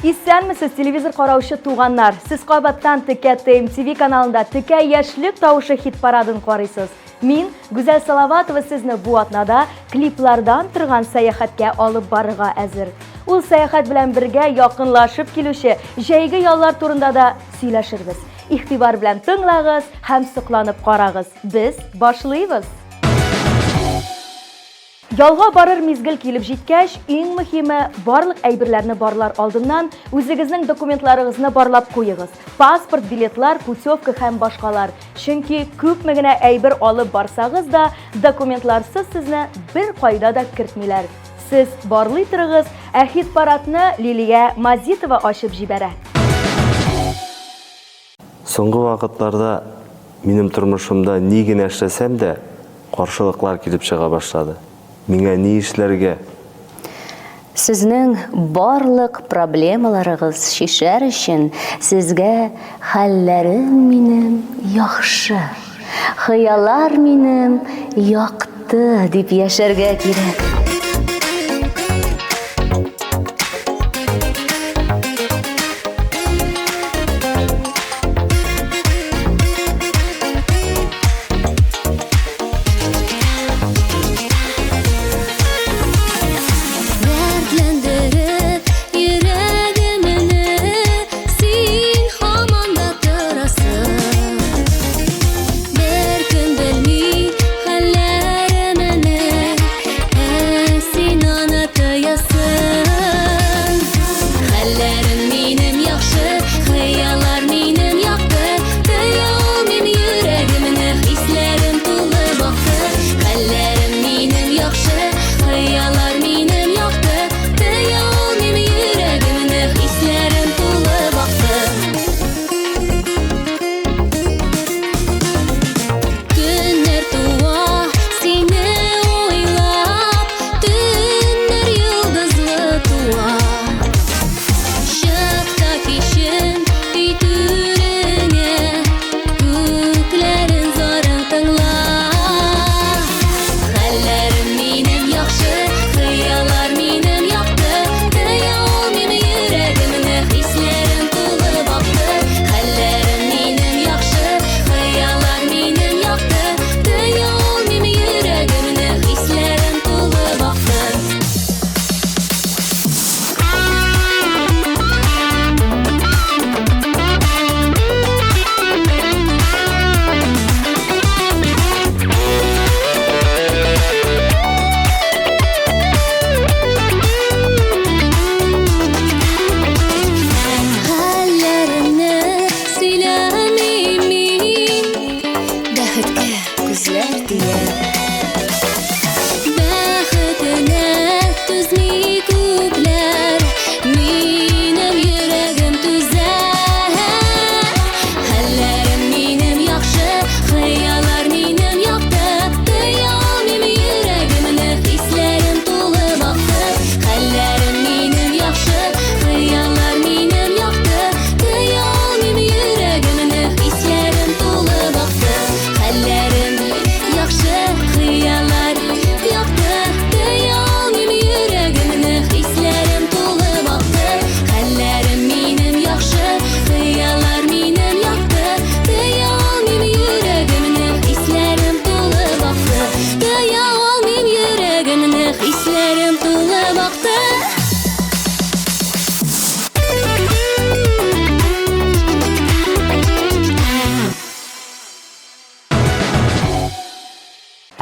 Исәнмесез, телевизор караучы туганнар. Сез кабаттан текә ТМТV каналында текә яшьлек тавышы хит парадын карыйсыз. Мин, Гүзәл Салаватова, сезне бу атнада клиплардан торган сәяхәткә алып барырга әзер. Ул сәяхәт белән бергә якынлашып килүче җәйге яллар турында да сөйләшербез. Игътибар белән тыңлагыз һәм сокланып карагыз. Без башлыйбыз. Ялга барыр мизгел килеп җиткәч, иң мөһиме барлык әйберләрне барлар алдыннан үзегезнең документларыгызны барлап куегыз. Паспорт, билетлар, путевка һәм башкалар. Чөнки күпме генә әйбер алып барсагыз да, документларсыз сезне бер кайда да кертмиләр. Сез барлый торыгыз, ә хит парадны Лилия Мазитова ачып җибәрә. Соңгы вакытларда минем тормышымда ни генә эшләсәм дә, каршылыклар килеп чыга башлады. Миңа ни эшләргә? Сезнең барлык проблемаларыгыз шишәр өчен сезгә хәлләрем минем яхшы, хыяллар минем якты дип яшәргә кирәк.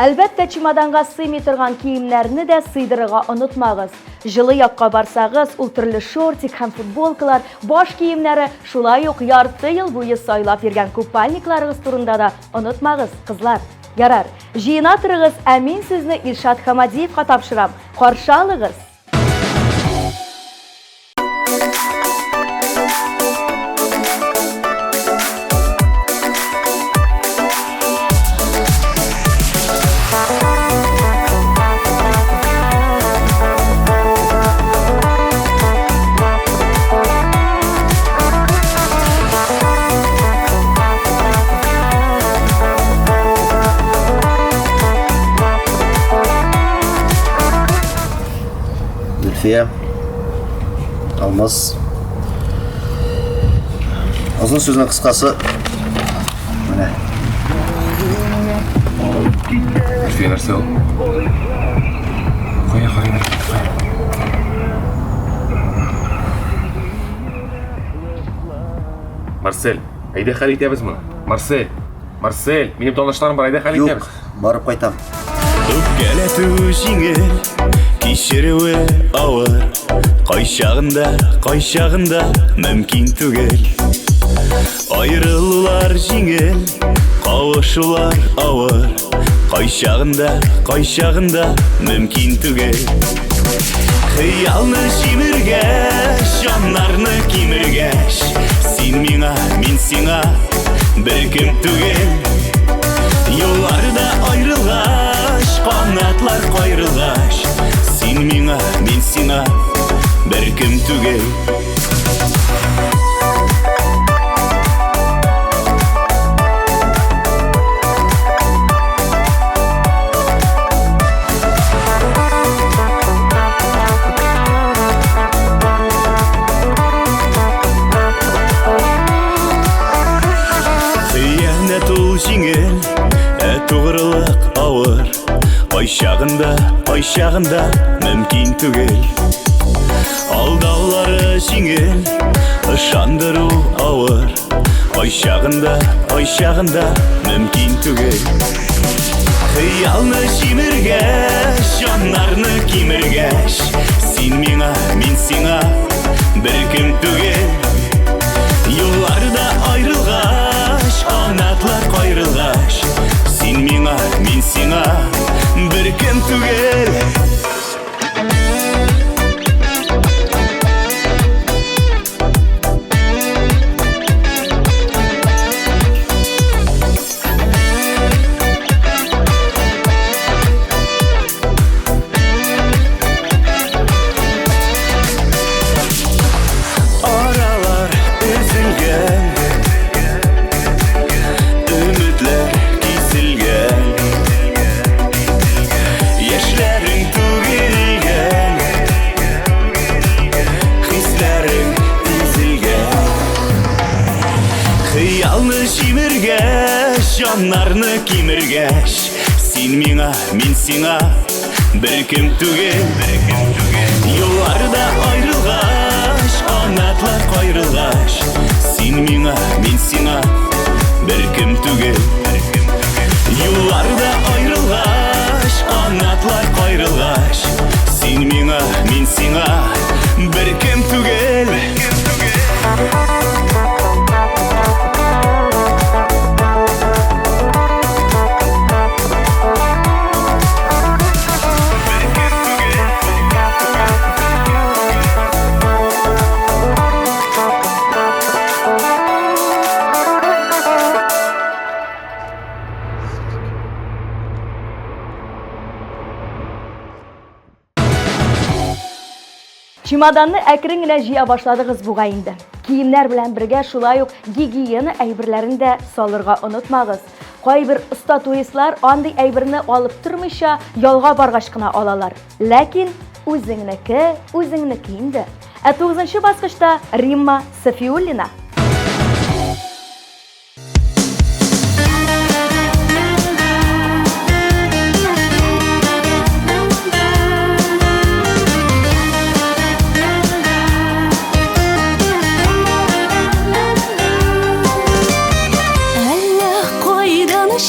Әлбәттә, чемоданга сыймый торган киемнәрне дә сыйдырырга онытмагыз. Жылы якка барсагыз, ул төрле шортик һәм футболкалар, баш киемнәре, шулай ук ярты ел буе сайлап йөргән купальникларыгыз турында да онытмагыз, кызлар. Ярар, җыена торыгыз, ә мин сезне Илшат Хамадиевка тапшырам. Каршы алыгыз. Алмаз, Uzun sözün kıskası. Mine. Üstüye нәрсе ол? Қоя. Марсель, айда хәл итәбез моны. Марсель, минем танышларым бар, айда хәл Yok, итәбез. barıp kaytam. Үпкәләтү җиңел, кичерүе авыр. Кайчагында мөмкин түгел. Аерылулар җиңел, кавышулар авыр. Кайчагында мөмкин түгел. Хыялны җимергәч, җаннарны кимергәч, син миңа, мин сиңа беркем түгел. Юлларда аерылгач, канатлар кайрылгач, син миңа, мин сиңа беркем түгел. Хыянат ул җиңел, тугрылык авыр. Кайчагында мөмкин түгел. Алдаулары җиңел, ышандыру авыр. Кайчагында мөмкин түгел. Хыялны җимергәч, җаннарны кимергәч, син миңа, мин сиңа беркем түгел. Юлларда аерылгач, канатлар кайрылгач, син миңа, мин сиңа беркем түгел. Аралар үзелгән, өметләр киселгән, яшьләрең түгелгән, хисләрең изелгән. Хыялны җимергәч, җаннарны кимергәч, син миңа, мин сиңа беркем түгел. Юлларда аерылгач, канатлар кайрылгач, син миңа, мин сиңа беркем түгел. Юлларда аерылгач, канатлар кайрылгач, син миңа, мин сиңа беркем түгел. Чемоданны әкрен генә җыя башладыгыз буга инде. Киемнәр белән бергә шулай ук гигиена әйберләрен дә салырга онытмагыз. Кайбер оста туристлар андый әйберне алып тормыйча ялга баргач кына алалар. Ләкин үзеңнеке инде. 9нчы баскычта Римма Сафиуллина.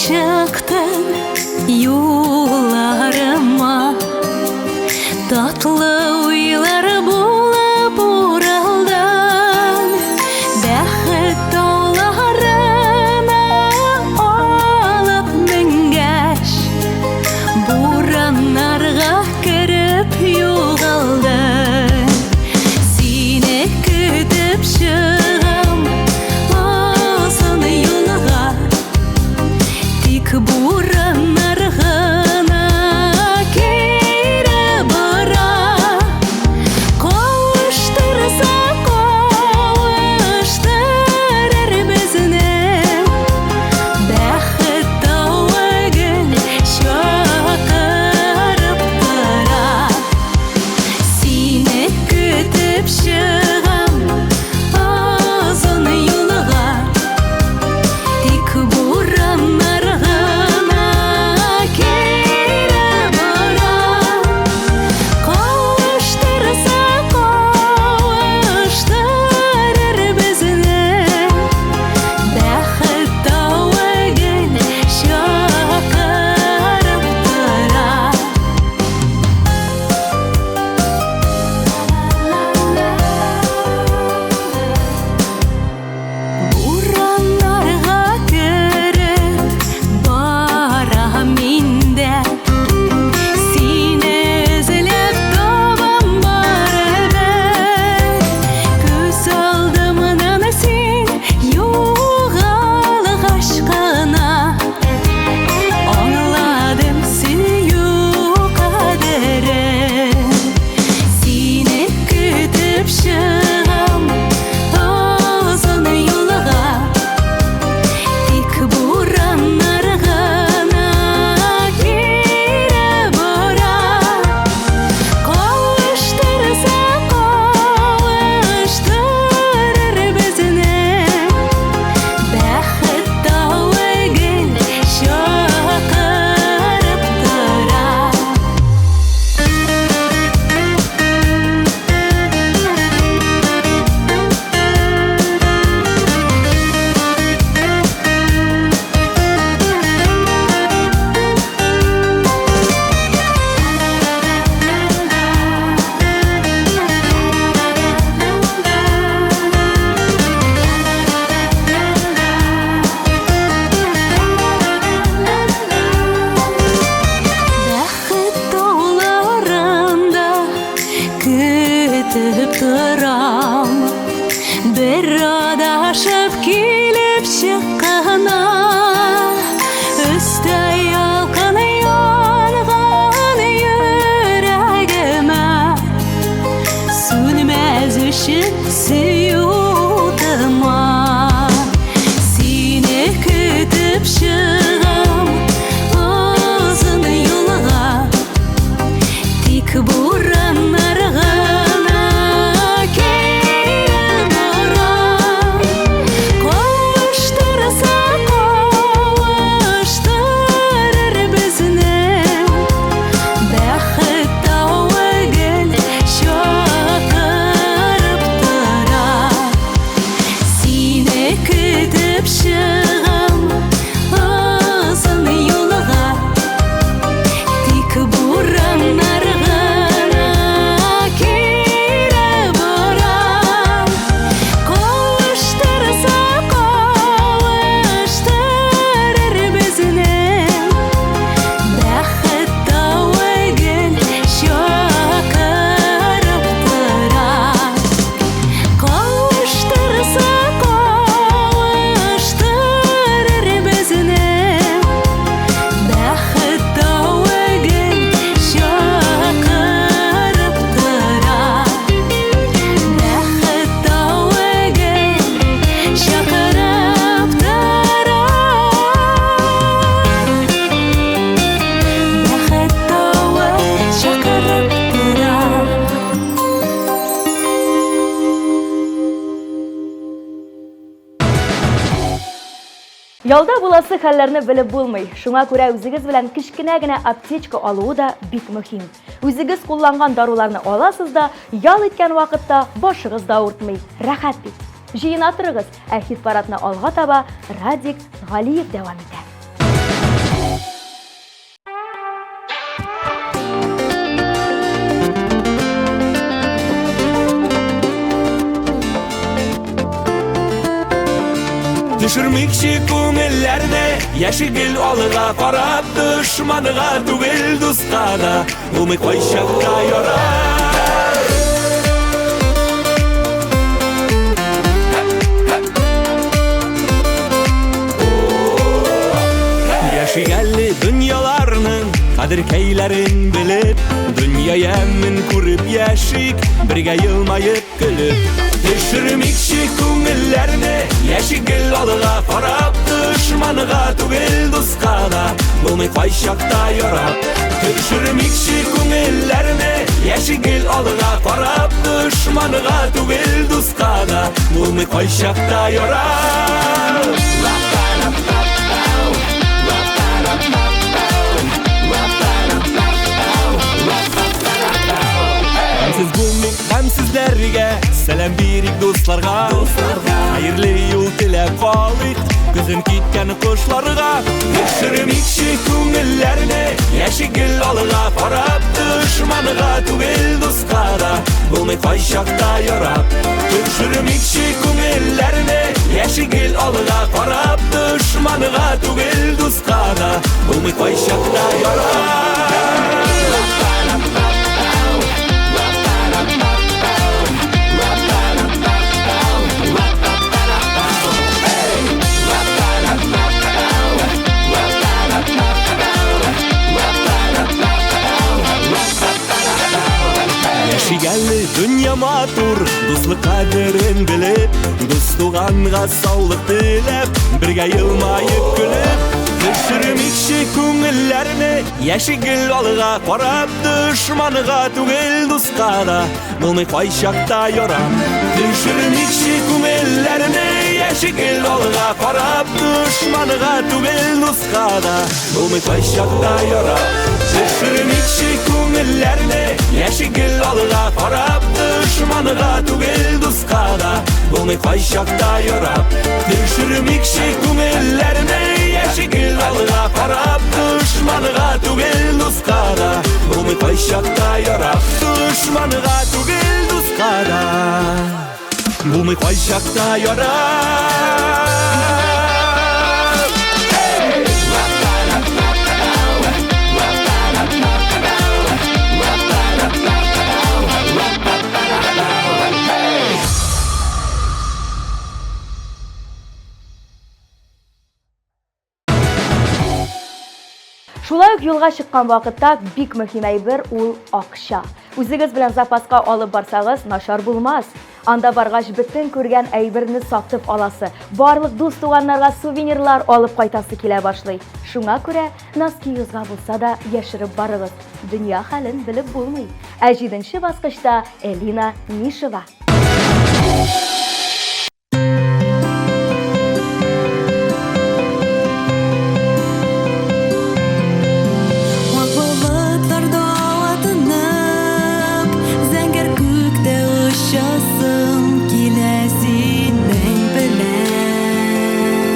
Çıktın yollarıma, tatlı uylar bulup uraldan, килеп чыгам озын юлга, тик бураннарга кире барам. Кавыштырса кавыштырыр безне, бәхет тауыгын чакырып тора. Кавыштырса кавыштырыр безне, бәхет тауыгын чакырып тора. Бәхет тауыгын чакырып тора. Бәхет тауы чакырып тора. Ялда буласы хәлләрне белеп булмый. Шуңа күрә үзегез белән кичкенә генә аптечка алуы да бик мөһим. Үзегез кулланган даруларны аласыз да, ял иткән вакытта башыгыз да авыртмый. Рәхәт бит. Җыена торыгыз, ә хит-парадны алга таба Радик Галиев дәвам итә. Düşürmekçi күңелләрне, яшигел алыга карап, дошманыга түгел дуска да, булмый кайчакта ярар. Яшигәле дөньяларның кадер-кәйләрен белеп, дөнья ямын күреп яшик, бергә елмаеп көлеп. Düşürmekçi күңелләрне, яшигел алыга карап, дошманыга түгел дуска да, булмый кайчакта ярап. Düşürmekçi күңелләрне, яшигел алыга карап, дошманыга түгел дуска да, булмый кайчакта ярап. Сез булмый һәм сезләргә сәлам бирик дусларга. Хәерле юл теләп калыйк күзен киткән кошларга. Düşürмекчи күңелләрне, яшигел алыга карап, дошманыга түгел дуска да, булмый кайчакта ярап. Düşürмекчи күңелләрне, яшигел алыга карап, дошманыга түгел дуска да, булмый кайчакта ярап. Яшигәле дөнья матур, дуслык кадерен белеп, дус туганга саулык теләп, бергә елмаеп көлеп. Düşürмекчи күңелләрне, яшигел алыга карап, дошманыга түгел дуска да, булмый кайчакта ярап. Düşürмекчи күңелләрне, яшигел алыга карап, дошманыга түгел дуска да, булмый кайчакта ярап. Düşürмекчи күңелләрне, яшигел алыга карап, дошманыга түгел дуска да, булмый кайчакта ярап. Düşürмекчи күңелләрне, яшигел алыга карап, дошманыга түгел дуска да, булмый кайчакта ярап. Дошманыга түгел дуска да, булмый кайчакта ярап. Шулай ук юлга чыккан вакытта бик мөһим әйбер ул акча. Үзегез белән запаска алып барсагыз, начар булмас. Анда баргач бөтен күргән әйберне сатып аласы, барлык дус туганнарга сувенирлар алып кайтасы килә башлый. Шуңа күрә носкигызга булса да яшереп барыгыз. Дөнья хәлен белеп булмый. Ә 7нче баскычта Элина Нишева. Күктә Шулай ук юлга чыккан вакытта бик мөһим әйбер ул акча. Үзегез белән запаска алып барсагыз, начар булмас. Анда баргач бөтен күргән әйберне сатып аласы, барлык дус туганнарга сувенирлар алып кайтасы килә башлый. Шуңа күрә носкигызга булса да яшереп барыгыз. Дөнья хәлен белеп булмый. Ә 7нче баскычта Элина Нишева. Вак булып торды атының, зәңгәр күктә очасың киләсин,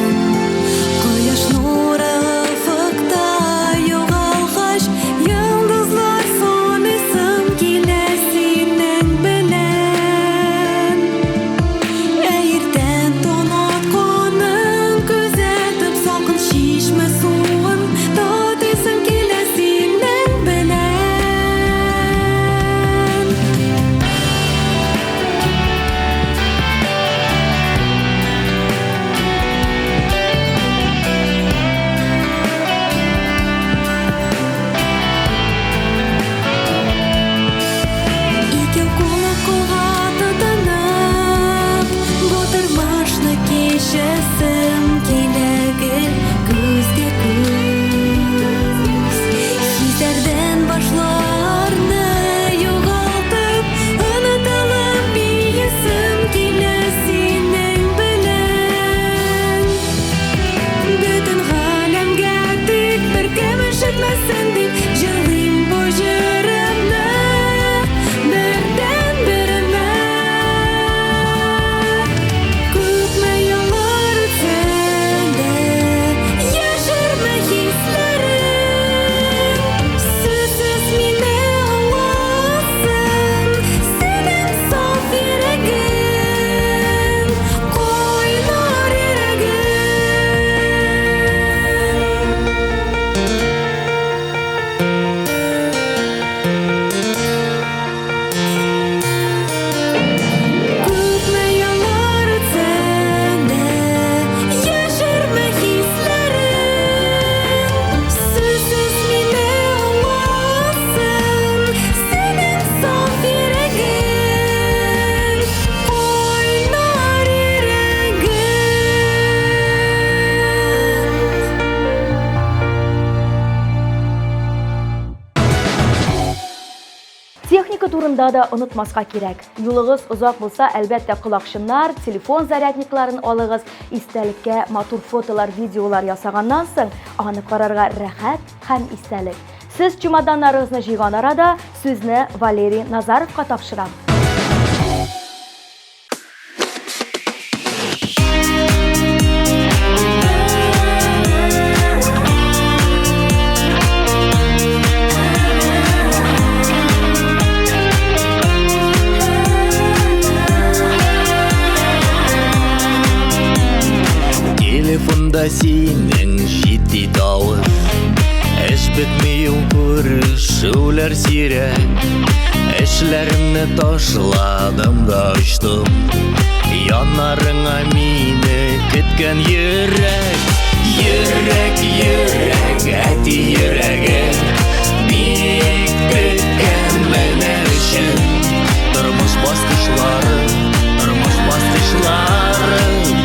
турында да онытмаска кирәк. Юлыгыз узак булса, әлбәттә колакчыннар, телефон зарядникларын алыгыз. Истәлеккә матур фотолар, видеолар ясаганнан соң, аны карарга рәхәт һәм истәлек. Сез чемоданнарыгызны җыйган арада сүзне Валерий Назаровка тапшырам. Телефонда синең җитди тавыш, эш бетмей күрешүләр сирәк. Эшләремне ташладым да очтым, янарыңа мине көткән йөрәк. Йөрәк, йөрәк, әти йөрәге, бик көткән менә өчен. Тормыш баскычлары,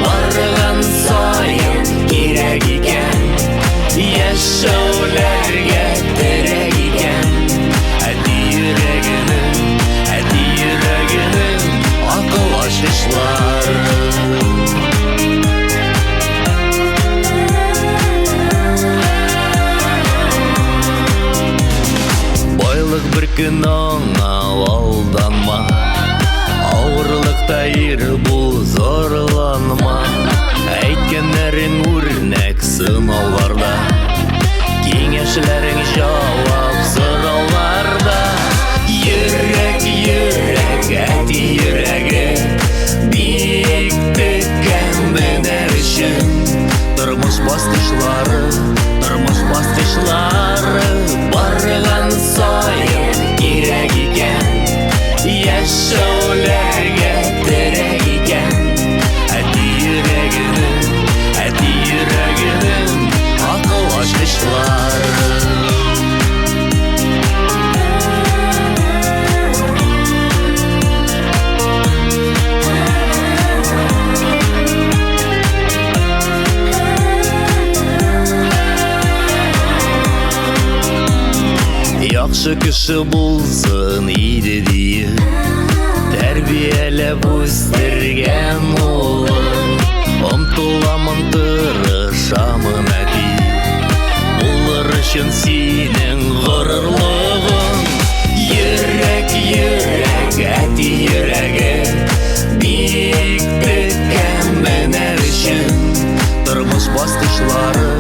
барган саен кирәк икән. Яшәүләргә терәк икән. Әти йөрәгенең акыл ачышлары. Байлык бер көн аңа алданма, авырлыкта ир бул зарланма. Әйткәннәрең үрнәк сынауларда, киңәшләрең җавап сорауларда. Йөрәк, йөрәк, әти йөрәге, бик төккән менә өчен. Тормыш баскычлары, барган саен кирәк икән. Яшәүләргә терәк икән. Әти йөрәгенең акыл ачкычлары. Яхшы кеше булсын иде диеп, тәрбияләп үстергән улым. Омтыламын, тырышамын әти, булыр өчен синең горурлыгың. Йөрәк, йөрәк, әти йөрәге, бик төккән менә өчен. Тормыш баскычлары,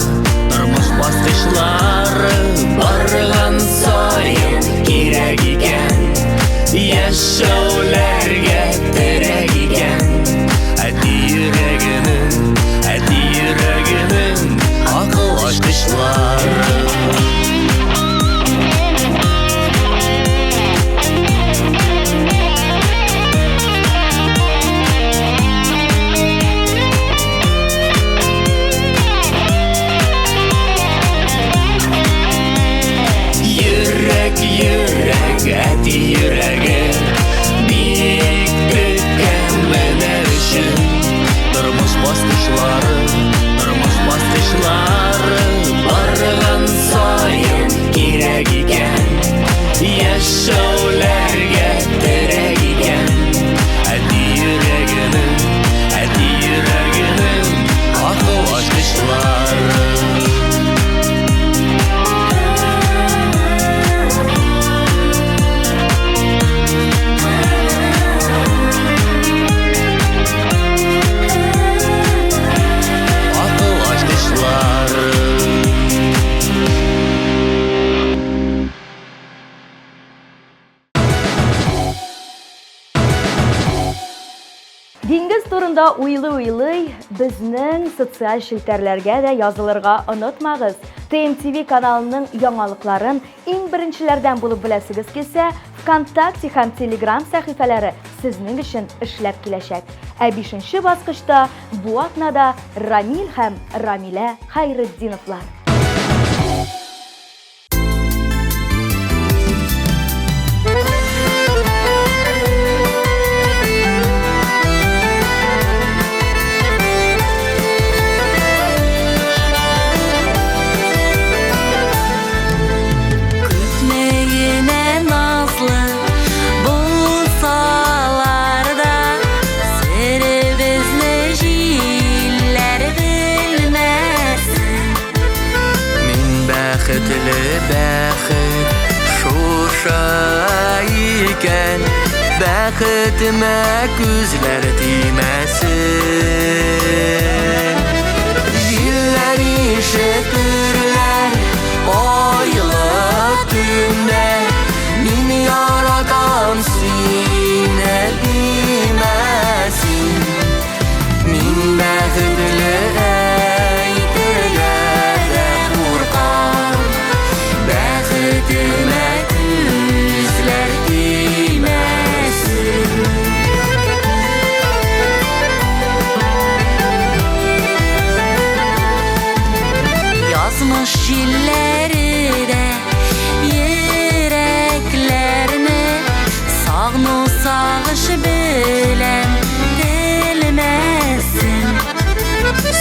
барган саен кирәк икән. Яшәүләргә терәк икән. Әти йөрәгенең акыл ачкычлары. Йөрәк, йөрәк, әти йөрәге, бик төккән менә өчен. Тормыш баскычлары, барган саен кирәк икән. Яшәүләргә терәк икән. Әти йөрәгенең акыл ачкычлары. Диңгез турында уйлый, безнең социаль шелтәрләргә дә язылырга онытмагыз. ТМТV каналының яңалыкларын иң беренчеләрдән булып беләсегез килсә, ВКонтакте һәм Telegram сәхифәләре сезнең өчен эшләп киләчәк. Ә 5нче баскычта бу атнада Рамил һәм Рамилә Хайретдиновлар. Күпмегенә назлы, бәхетле бәхет шуша икән, бәхетемә күзләр тимәсен. Җилләр ишетерләр айлы төндә, мин яратам сине димәсин. Мин бәхетле әйтергә дә куркам, бәхетемә күзләр тимәсен. Язмыш җилләре дә йөрәкләрне сагыну сагыш белән белмәсен.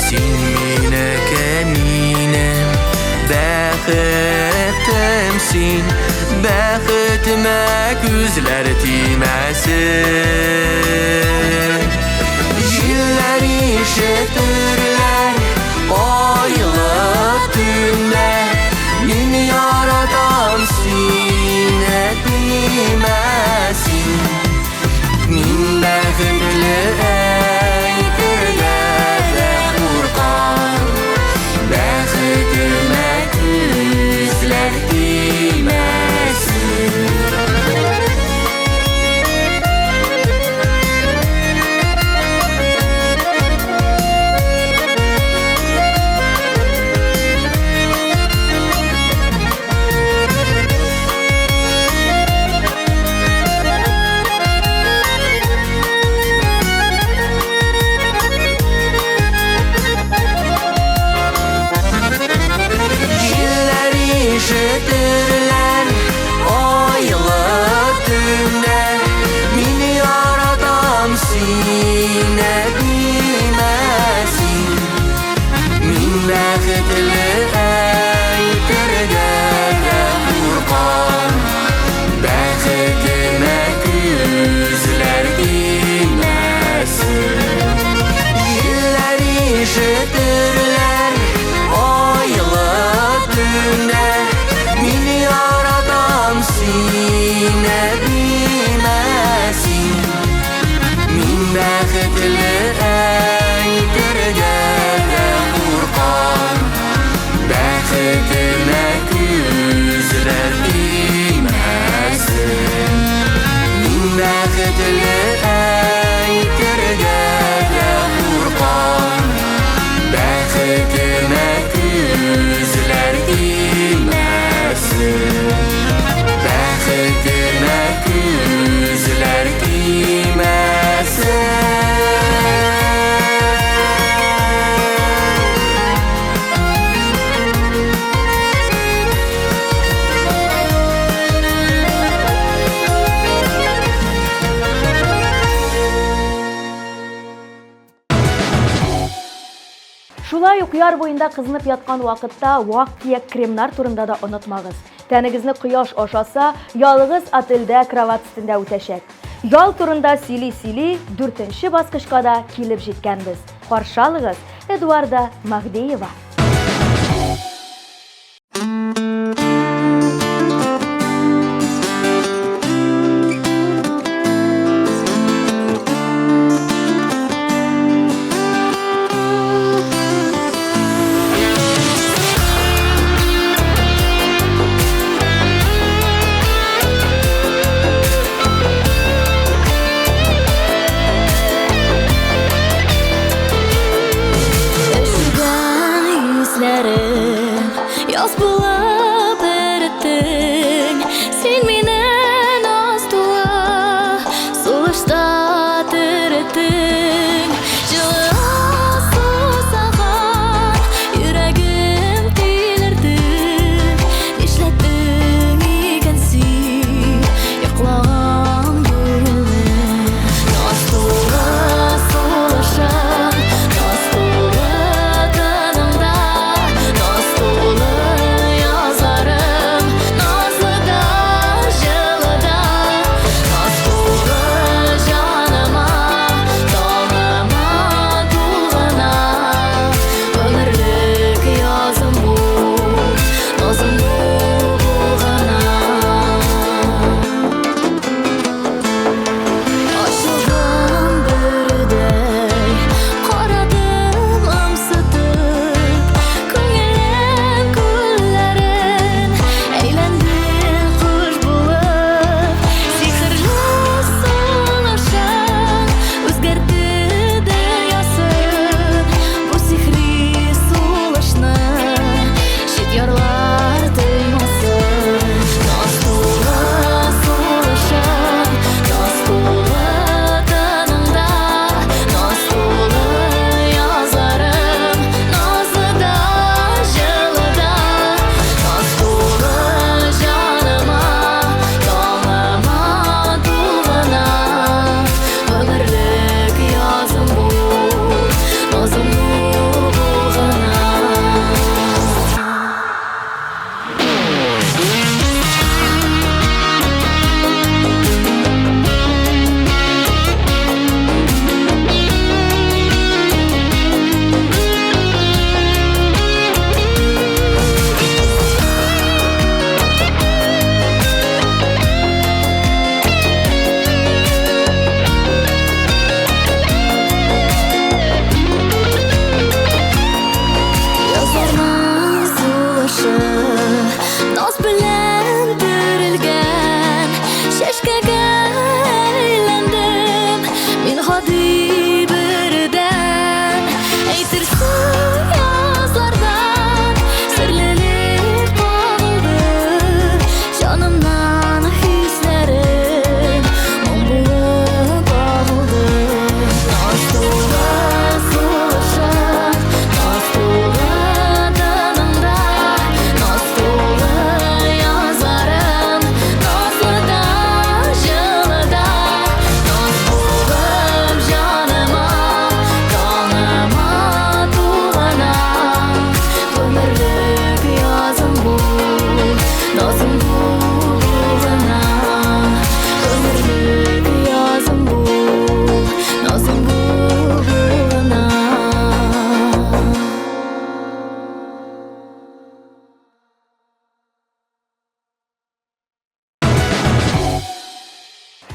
Син минеке минем бәхетемсин, бәхетемә күзләр тимәсен. Җилләр ишетерләр айлы төндә, мин яратам сине димәсин. Мин бәхетле әйтергә дә куркам, бәхетемә күзләр тимәсен. Җилләр ишетерләр айлы төндә, мин яратам сине димәсин. Мин бәхетле әйтергә дә куркам, бәхетемә күзләр тимәсен. Җилләр ишетерләр айлы төндә, мин яратам сине димәсин. Мин бәхетле әйтергә дә куркам, бәхетемә күзләр тимәсен. Мин бәхетле әйтергә дә куркам, бәхетемә күзләр тимәсен. Бәхетемә күзләр тимәсен. Шулай ук яр буенда кызынып яткан вакытта вак киек кремнар турында да онытмагыз. Тәнегезне кояш ашаса, ялыгыз отельдә кровать өстендә үтәчәк. Ял турында сөйли-сөйли 4нче баскычка да килеп җиткәнбез. Каршы алыгыз, Эдуарда Магдеева. Яз булып эреттең, син мине наз туа, сулышта тереттең. Жылы сусаган, йөрәгем тилерде, нишләттең икән син, йоклаган юлны. Наз туа сулышам, наз туа канымда, наз туа язарым, назлыда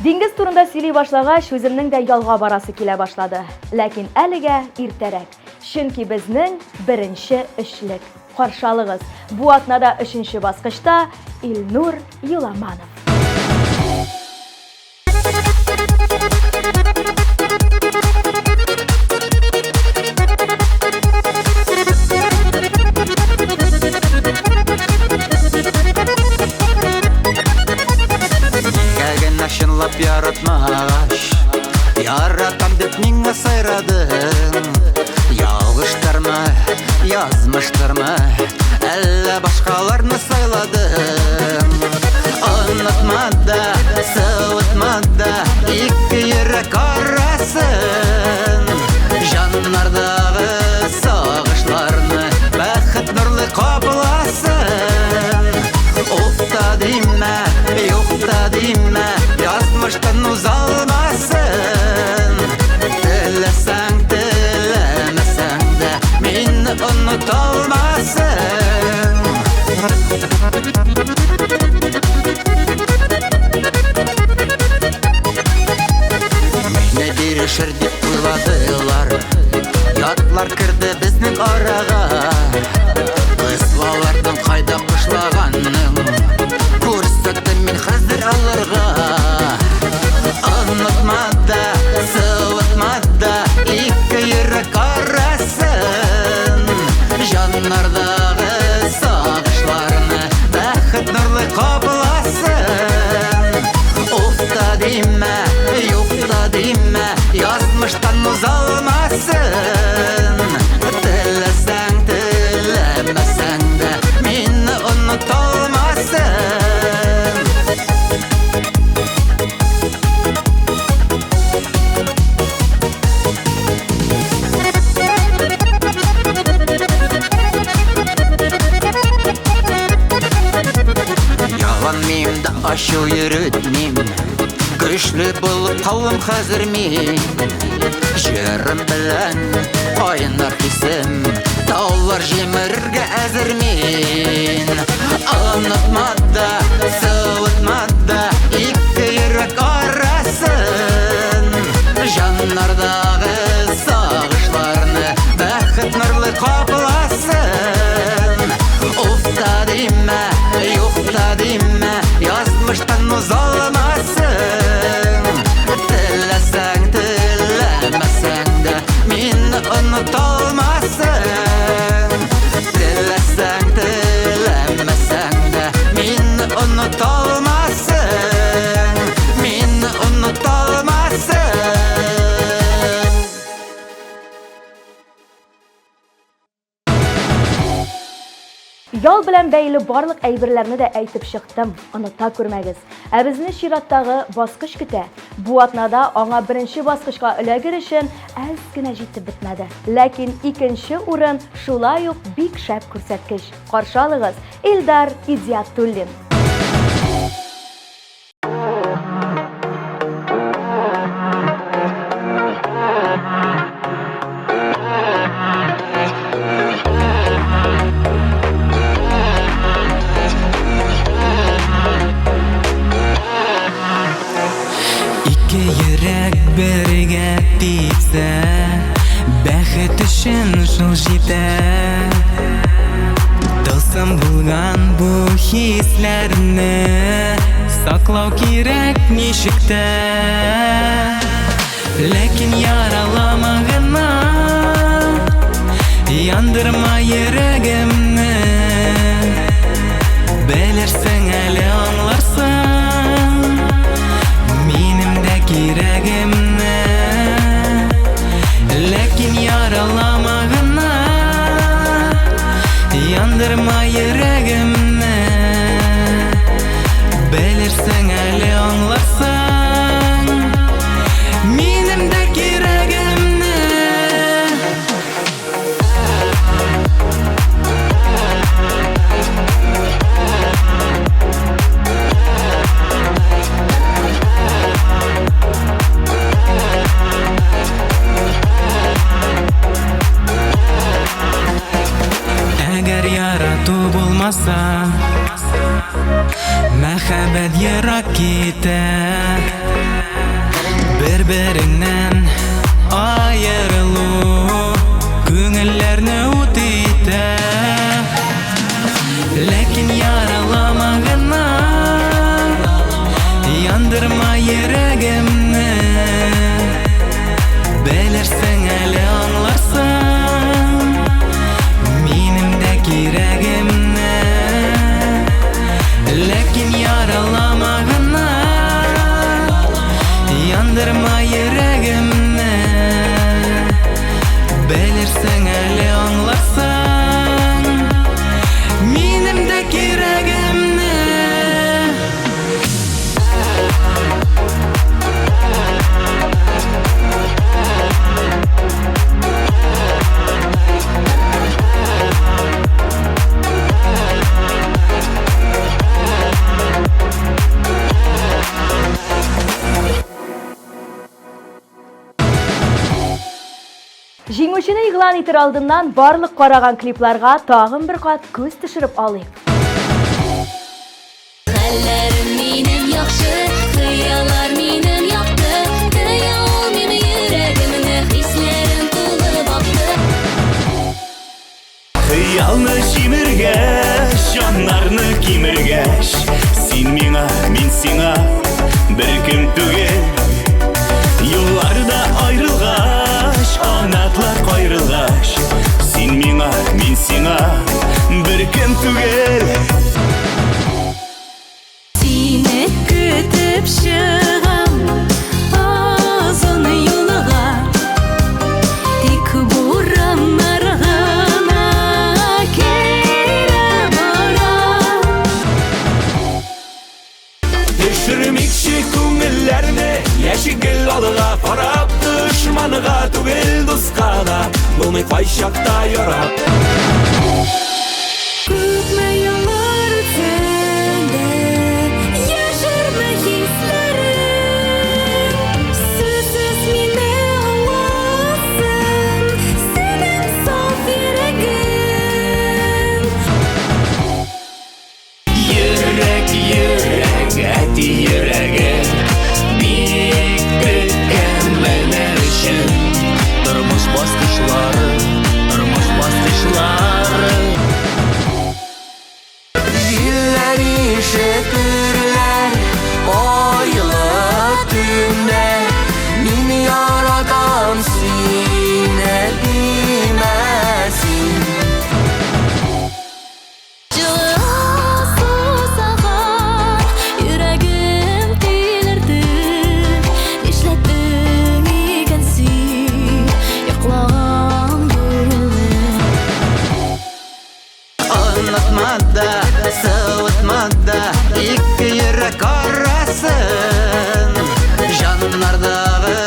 Диңгез турында сөйли башлагач, үземнең дә ялга барасы килә башлады. Ләкин әлегә иртәрәк. Чөнки безнең беренче эшлек. Каршы алыгыз. Бу атнада 3нче баскычта Илнур Юламанов. Шынлап яратмаш, яратам деп миңа сайрадың. Ялгыштырма, язмыштырма, әллә башкаларны сайладың. Онытма да, сылытма да, ике йөрәк арасын. Жаннардагы сагышларны бәхет нурлы капласын. Уфта димә, юкта димә, язмыштан узалмасын. Теләсәң, теләмәсәң дә, мине оныталмасын. Мине бирешер дип уйладылар, ятлар керде безнең арага. Кызлалардан кайда кышлаганның, күрсәттем мин хәзер алырга. Онытма да, сылытма да, ике йөрәк арасын. Жаннардагы сагышларны бәхет нурлы капласын. Уфта димә, юкта димә, язмыштан узалмасын. Теләсәң, теләмәсәң дә, мине оныталмасын. Яланмыйм да ачу йөрүтмим, көчле булып калдым хәзер мин. Җырым белән кайнар хисем, таулар җимерергә әзер мин. Онытма да, сылытма да, ике йөрәк арасын. Жаннардагы сагышларны бәхет нурлы капласын. Уфта димә, юкта димә, язмыштан узалмасын. Теләсәң, теләмәсәң дә, мине оныталмасын. Теләсәң, теләмәсәң дә, мине оныталмасын. Мине оныталмасын. Ял белән бәйле барлык әйберләрне дә әйтеп чыктым, оныта күрмәгез. Ә безне чираттагы баскыч көтә. Бу атнада аңа беренче баскычка эләгер өчен әз генә җитеп бетмәде. Ләкин икенче урын шулай ук бик шәп күрсәткеч. Каршы алыгыз, Илдар Идиятуллин. Бергә типсә, бәхет өчен шул җитә. Тылсым булган бу хисләрне саклау кирәк ничек тә. Ләкин яралама гына, яндырма йөрәгемне. Белерсең әле аңларсың минем дә кирәгемне. Ләкин яралама гына, яндырма йөрәгемне. Белерсең әле аңларсың минем дә кирәгемне. Мәхәббәт ерак китә. Бір-біріңнен айырылу көңіллерні ут ите. Ләкин яраламағына яндырма йөрәгемне. Белерсең әле аңларсың минем дә кирәгемне. Ләкин яраламағына яндырма йөрәгемне. Белерсең әле аңларсың минем дә кирәгемне. Җиңүчене игълан итер алдыннан барлык караган клипларга тагын бер кат күз төшереп алыйк. Хәлләрем минем яхшы, хыяллар минем якты. Хыял минем йөрәгемне, хисләрем тулы бакты. Хыялны җимергәч, җаннарны кимергәч, син миңа, мин сиңа беркем түгел. Юлларда аерылгач, анатлар кайрылгач, син миңа, мин сиңа беркем түгел. Сине көтеп чыгам озын юлга, тик бураннар гына кире бара. Төшермикче күңелләрне, яшигел алыга карап, дошманга түгел дуска да, булмый кайчакта ярап. Күпме еллар үткәндә, яшермә хисләрем. Сүзсез мине аңласын, синең саф йөрәгең. Йөрәк, йөрәк, әти йөрәге, бик көткән менә өчен. Тормыш баскычлары, тормыш баскычлары. Җилләр ишетерләр айлы төндә, мин яратам сине димәсин. Җылы сусаган йөрәгем тилерде. Нишләттең икән син йоклаган күңелне? Anlatmada, sıvıtmada, iki yürek arasın. Жаннардағы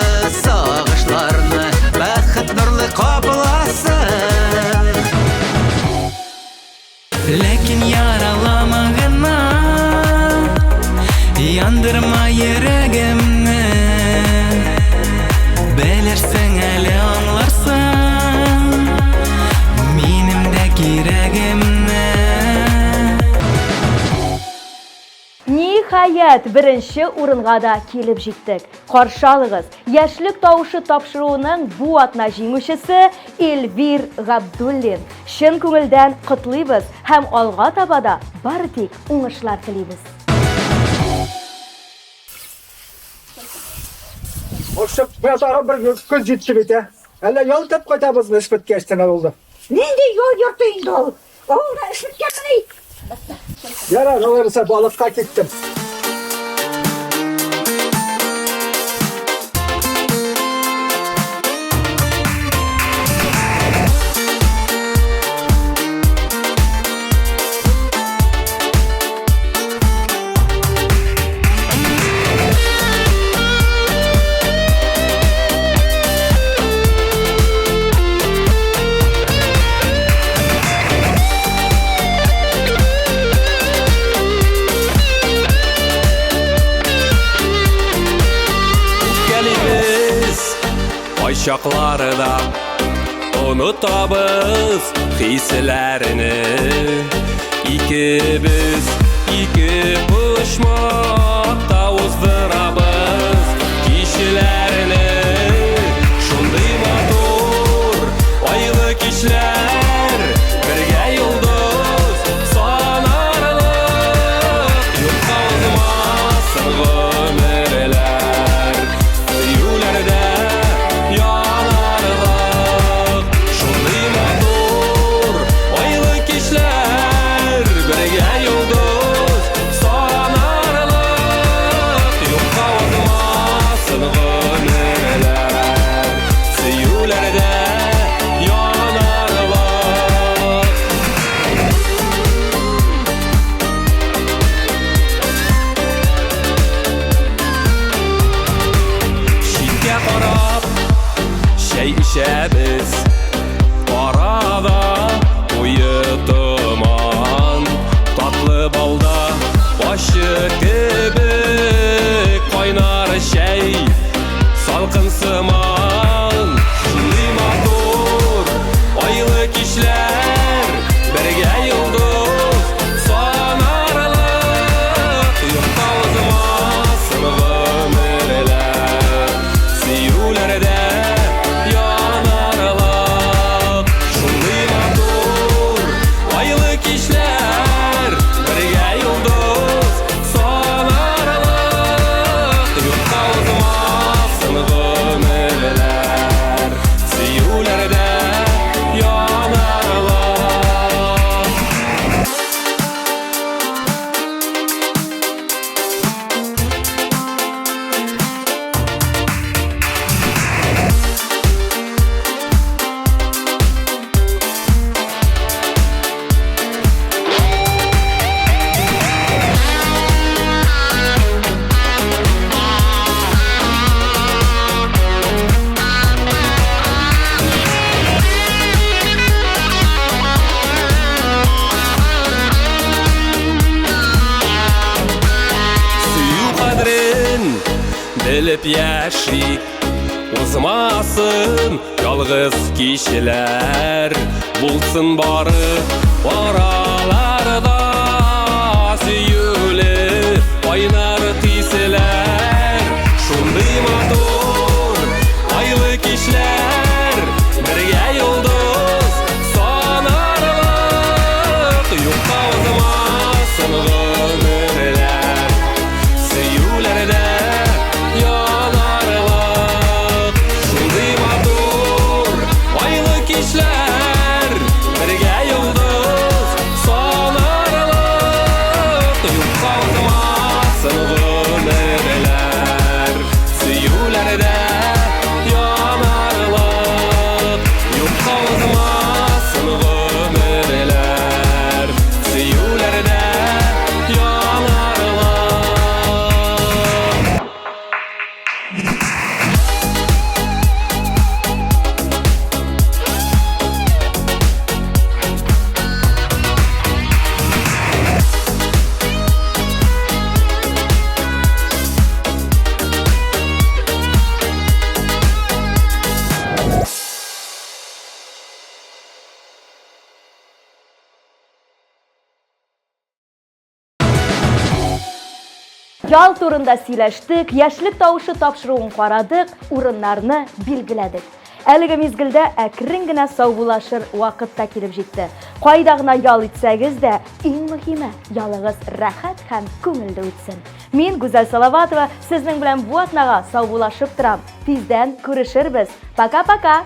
сағышларны бәхет нұрлы қапыласын. Ләкин яраламағына яндырма йөрәгемне. Белерсең әле аңларсың минем дә кирәгемне. Ниһаять, беренче урынга да килеп җиттек. Каршы алыгыз, яшьлек тавышы тапшыруының бу атна җиңүчесе Эльвир Габдуллин. Чын күңелдән котлыйбыз һәм алга таба да бары тик уңышлар телибез. Осы базарға бір көз жетші бет, әлі ял тап қайтабыз мәспетке әштен алылды. Ненде yol yurtu indi ol? Oğla işlik yapmayı. Яра, жаларыса балыққа кеттім. Çaklарда unutабыз хисләрне. Икебез ике почмакта уздырабыз кичәләрне. билеп яшик. Узмасын ялгыз кишилер, булсын бары араларда сөюле ойнар тиселер. Шундый матур айлы кишлер, бергә йолдыз санарлык, юкка узмасын гомерләр, сөюләрдә янарлык. Шундый матур айлы кишлер, бергә йолдыз санарлык, юкка узмасын гомерләр, сөюләрдә янарлык, юкка узмасын гомерләр, сөюләрдә янарлык. Ял турында сөйләштек, яшьлек тавышы тапшыруын карадык, урыннарны билгеләдек. Әлеге мизгелдә әкрен генә саубулашыр вакыт та килеп җитте. Кайда гына ял итсәгез дә, иң мөһиме, ялыгыз рәхәт һәм күңелле үтсен. Мин Гүзәл Салаватова сезнең белән бу атнага саубулашып торам. Тиздән күрешербез. Пока-пока.